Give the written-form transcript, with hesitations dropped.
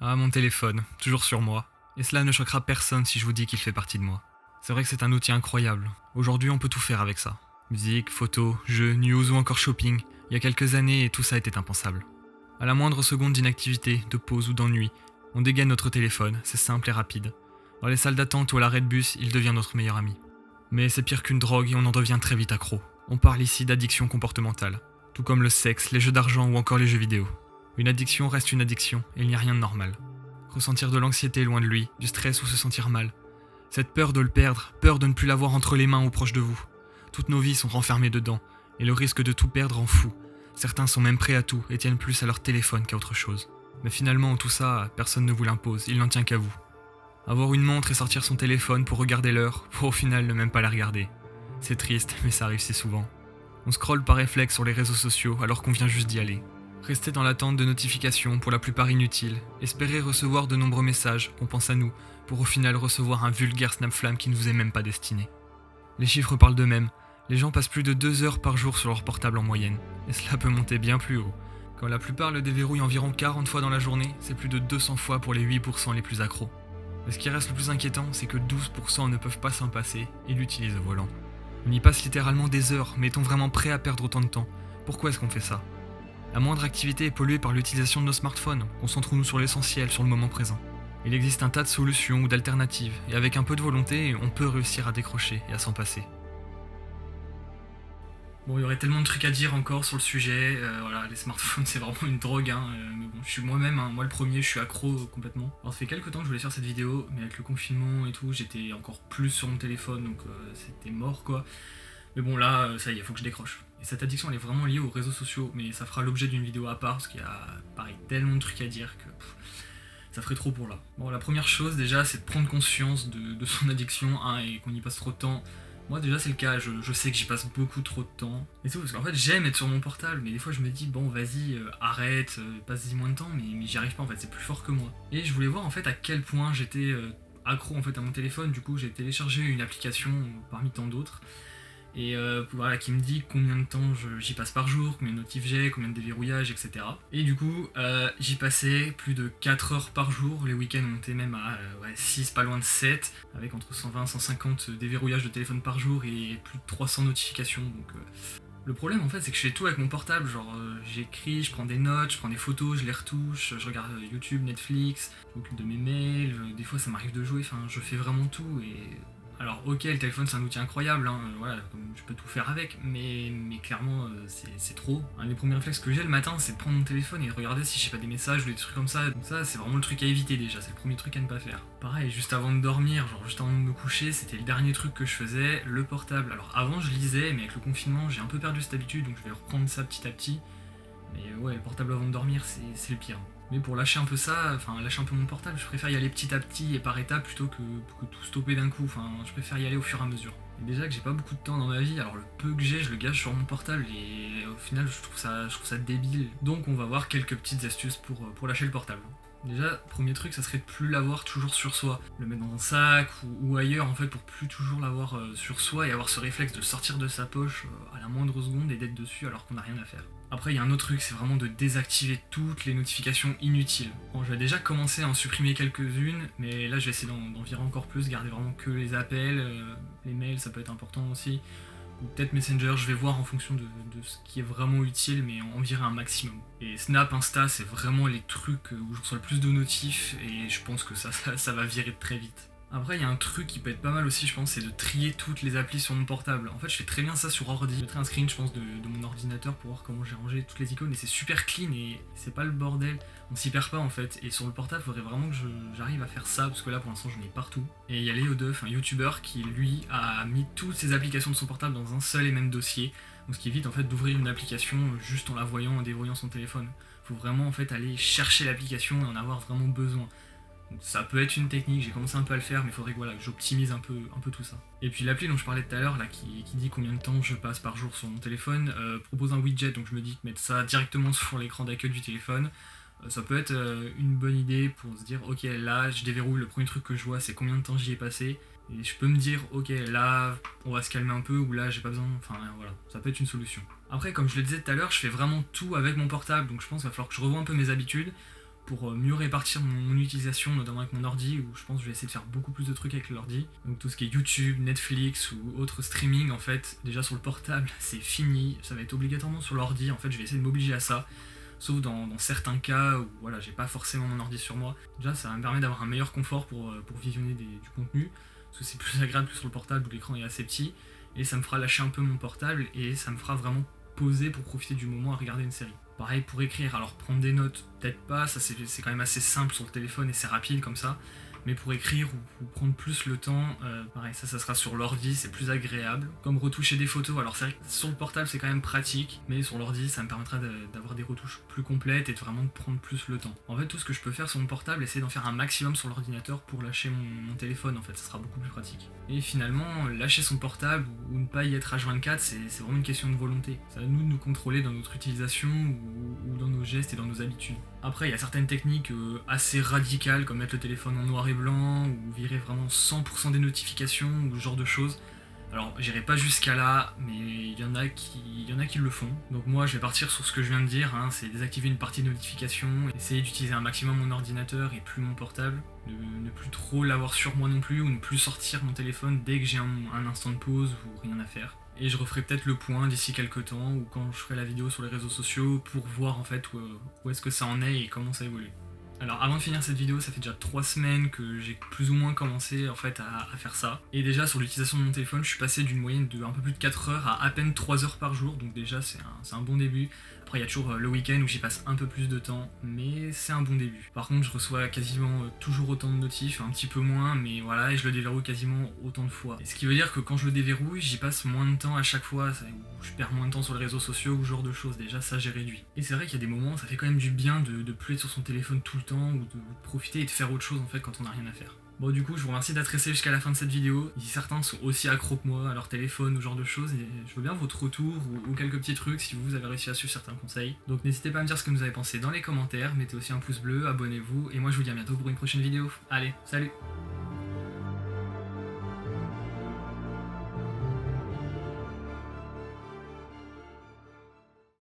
Ah, mon téléphone, toujours sur moi. Et cela ne choquera personne si je vous dis qu'il fait partie de moi. C'est vrai que c'est un outil incroyable. Aujourd'hui, on peut tout faire avec ça. Musique, photos, jeux, news ou encore shopping. Il y a quelques années, tout ça était impensable. À la moindre seconde d'inactivité, de pause ou d'ennui, on dégaine notre téléphone, c'est simple et rapide. Dans les salles d'attente ou à l'arrêt de bus, il devient notre meilleur ami. Mais c'est pire qu'une drogue et on en devient très vite accro. On parle ici d'addiction comportementale, tout comme le sexe, les jeux d'argent ou encore les jeux vidéo. Une addiction reste une addiction et il n'y a rien de normal. Ressentir de l'anxiété loin de lui, du stress ou se sentir mal. Cette peur de le perdre, peur de ne plus l'avoir entre les mains ou proche de vous. Toutes nos vies sont renfermées dedans, et le risque de tout perdre rend fou. Certains sont même prêts à tout et tiennent plus à leur téléphone qu'à autre chose. Mais finalement, tout ça, personne ne vous l'impose, il n'en tient qu'à vous. Avoir une montre et sortir son téléphone pour regarder l'heure, pour au final ne même pas la regarder. C'est triste, mais ça arrive si souvent. On scrolle par réflexe sur les réseaux sociaux alors qu'on vient juste d'y aller. Rester dans l'attente de notifications, pour la plupart inutiles, espérer recevoir de nombreux messages qu'on pense à nous, pour au final recevoir un vulgaire snapflamme qui ne vous est même pas destiné. Les chiffres parlent d'eux-mêmes, les gens passent plus de 2 heures par jour sur leur portable en moyenne, et cela peut monter bien plus haut. Quand la plupart le déverrouillent environ 40 fois dans la journée, c'est plus de 200 fois pour les 8% les plus accros. Mais ce qui reste le plus inquiétant, c'est que 12% ne peuvent pas s'en passer et l'utilisent au volant. On y passe littéralement des heures, mais est-on vraiment prêt à perdre autant de temps? Pourquoi est-ce qu'on fait ça? La moindre activité est polluée par l'utilisation de nos smartphones, concentrons-nous sur l'essentiel, sur le moment présent. Il existe un tas de solutions ou d'alternatives, et avec un peu de volonté, on peut réussir à décrocher et à s'en passer. Bon, il y aurait tellement de trucs à dire encore sur le sujet, voilà, les smartphones c'est vraiment une drogue, mais bon, je suis moi-même, moi le premier, je suis accro complètement. Alors ça fait quelques temps que je voulais faire cette vidéo, mais avec le confinement et tout, j'étais encore plus sur mon téléphone, donc c'était mort quoi. Mais bon là, ça y est, faut que je décroche. Et cette addiction elle est vraiment liée aux réseaux sociaux, mais ça fera l'objet d'une vidéo à part, parce qu'il y a pareil tellement de trucs à dire que ça ferait trop pour là. Bon, la première chose déjà, c'est de prendre conscience de son addiction, et qu'on y passe trop de temps. Moi déjà c'est le cas, je sais que j'y passe beaucoup trop de temps et tout, parce qu'en fait j'aime être sur mon portable, mais des fois je me dis bon vas-y arrête, passe-y moins de temps, mais j'y arrive pas en fait, c'est plus fort que moi. Et je voulais voir en fait à quel point j'étais accro en fait à mon téléphone, du coup j'ai téléchargé une application parmi tant d'autres, et voilà, qui me dit combien de temps j'y passe par jour, combien de notifs j'ai, combien de déverrouillages, etc. Et du coup, j'y passais plus de 4 heures par jour, les week-ends montaient même à 6, pas loin de 7, avec entre 120 et 150 déverrouillages de téléphone par jour et plus de 300 notifications, donc... Le problème en fait c'est que je fais tout avec mon portable, genre j'écris, je prends des notes, je prends des photos, je les retouche, je regarde YouTube, Netflix, je m'occupe de mes mails, des fois ça m'arrive de jouer, enfin je fais vraiment tout et... Alors ok, le téléphone c'est un outil incroyable, voilà, je peux tout faire avec, mais clairement c'est trop. Un des premiers réflexes que j'ai le matin c'est de prendre mon téléphone et de regarder si j'ai pas des messages ou des trucs comme ça, donc ça c'est vraiment le truc à éviter déjà, c'est le premier truc à ne pas faire. Pareil, juste avant de dormir, genre juste avant de me coucher, c'était le dernier truc que je faisais, le portable. Alors avant je lisais, mais avec le confinement j'ai un peu perdu cette habitude, donc je vais reprendre ça petit à petit. Mais ouais, le portable avant de dormir c'est le pire. Mais pour lâcher un peu ça, enfin lâcher un peu mon portable, je préfère y aller petit à petit et par étapes plutôt que tout stopper d'un coup. Enfin, je préfère y aller au fur et à mesure. Et déjà que j'ai pas beaucoup de temps dans ma vie, alors le peu que j'ai, je le gâche sur mon portable et au final je trouve ça débile. Donc on va voir quelques petites astuces pour lâcher le portable. Déjà, premier truc, ça serait de plus l'avoir toujours sur soi. Le mettre dans un sac ou ailleurs en fait pour plus toujours l'avoir sur soi et avoir ce réflexe de sortir de sa poche à la moindre seconde et d'être dessus alors qu'on n'a rien à faire. Après, il y a un autre truc, c'est vraiment de désactiver toutes les notifications inutiles. Bon, je vais déjà commencer à en supprimer quelques-unes, mais là je vais essayer d'en virer encore plus, garder vraiment que les appels, les mails, ça peut être important aussi. Ou peut-être Messenger, je vais voir en fonction de ce qui est vraiment utile, mais en virer un maximum. Et Snap, Insta, c'est vraiment les trucs où je reçois le plus de notifs, et je pense que ça va virer très vite. Après, il y a un truc qui peut être pas mal aussi, je pense, c'est de trier toutes les applis sur mon portable. En fait, je fais très bien ça sur ordi. Je mettrai un screen, je pense, de mon ordinateur pour voir comment j'ai rangé toutes les icônes. Et c'est super clean et c'est pas le bordel. On s'y perd pas en fait. Et sur le portable, il faudrait vraiment que j'arrive à faire ça, parce que là, pour l'instant, j'en ai partout. Et il y a Léo Duff, un youtubeur, qui lui a mis toutes ses applications de son portable dans un seul et même dossier. Donc, ce qui évite en fait d'ouvrir une application juste en la voyant, en déverrouillant son téléphone. Faut vraiment en fait aller chercher l'application et en avoir vraiment besoin. Donc ça peut être une technique, j'ai commencé un peu à le faire, mais il faudrait que j'optimise un peu tout ça. Et puis l'appli dont je parlais tout à l'heure, là, qui dit combien de temps je passe par jour sur mon téléphone, propose un widget, donc je me dis que mettre ça directement sur l'écran d'accueil du téléphone, ça peut être une bonne idée pour se dire, ok, là, je déverrouille, le premier truc que je vois, c'est combien de temps j'y ai passé, et je peux me dire, ok, là, on va se calmer un peu, ou là, j'ai pas besoin, enfin voilà, ça peut être une solution. Après, comme je le disais tout à l'heure, je fais vraiment tout avec mon portable, donc je pense qu'il va falloir que je revoie un peu mes habitudes. pour mieux répartir mon utilisation, notamment avec mon ordi, où je pense que je vais essayer de faire beaucoup plus de trucs avec l'ordi. Donc tout ce qui est YouTube, Netflix ou autre streaming, en fait, déjà sur le portable, c'est fini, ça va être obligatoirement sur l'ordi, en fait je vais essayer de m'obliger à ça. Sauf dans certains cas où voilà, j'ai pas forcément mon ordi sur moi. Déjà ça me permet d'avoir un meilleur confort pour visionner du contenu, parce que c'est plus agréable que sur le portable où l'écran est assez petit, et ça me fera lâcher un peu mon portable, et ça me fera vraiment poser pour profiter du moment à regarder une série. Pareil pour écrire, alors prendre des notes, peut-être pas, ça c'est quand même assez simple sur le téléphone et c'est rapide comme ça, mais pour écrire ou prendre plus le temps, pareil, ça sera sur l'ordi, c'est plus agréable. Comme retoucher des photos, alors c'est vrai que sur le portable c'est quand même pratique, mais sur l'ordi ça me permettra d'avoir des retouches plus complètes et de vraiment prendre plus le temps. En fait, tout ce que je peux faire sur mon portable, essayer d'en faire un maximum sur l'ordinateur pour lâcher mon téléphone, en fait, ça sera beaucoup plus pratique. Et finalement, lâcher son portable ou ne pas y être H24, c'est vraiment une question de volonté. C'est à nous de nous contrôler dans notre utilisation ou dans nos gestes et dans nos habitudes. Après, il y a certaines techniques assez radicales, comme mettre le téléphone en noir et blanc, ou virer vraiment 100% des notifications, ou ce genre de choses. Alors, j'irai pas jusqu'à là, mais il y en a qui le font. Donc moi, je vais partir sur ce que je viens de dire, hein, c'est désactiver une partie de notification, essayer d'utiliser un maximum mon ordinateur et plus mon portable, ne plus trop l'avoir sur moi non plus, ou ne plus sortir mon téléphone dès que j'ai un instant de pause ou rien à faire. Et je referai peut-être le point d'ici quelques temps, ou quand je ferai la vidéo sur les réseaux sociaux, pour voir en fait où est-ce que ça en est et comment ça évolue. Alors avant de finir cette vidéo, ça fait déjà 3 semaines que j'ai plus ou moins commencé en fait à faire ça. Et déjà sur l'utilisation de mon téléphone, je suis passé d'une moyenne de un peu plus de 4 heures à peine 3 heures par jour, donc déjà c'est un bon début. Après il y a toujours le week-end où j'y passe un peu plus de temps, mais c'est un bon début. Par contre je reçois quasiment toujours autant de notifs, un petit peu moins, mais voilà, et je le déverrouille quasiment autant de fois. Et ce qui veut dire que quand je le déverrouille, j'y passe moins de temps à chaque fois, je perds moins de temps sur les réseaux sociaux ou ce genre de choses, déjà ça j'ai réduit. Et c'est vrai qu'il y a des moments, ça fait quand même du bien de plus être sur son téléphone tout le temps, ou de profiter et de faire autre chose en fait quand on n'a rien à faire. Bon du coup je vous remercie d'être resté jusqu'à la fin de cette vidéo. Si certains sont aussi accros que moi à leur téléphone ou ce genre de choses, et je veux bien votre retour ou quelques petits trucs si vous avez réussi à suivre certains conseils. Donc n'hésitez pas à me dire ce que vous avez pensé dans les commentaires, mettez aussi un pouce bleu, abonnez-vous, et moi je vous dis à bientôt pour une prochaine vidéo. Allez, salut!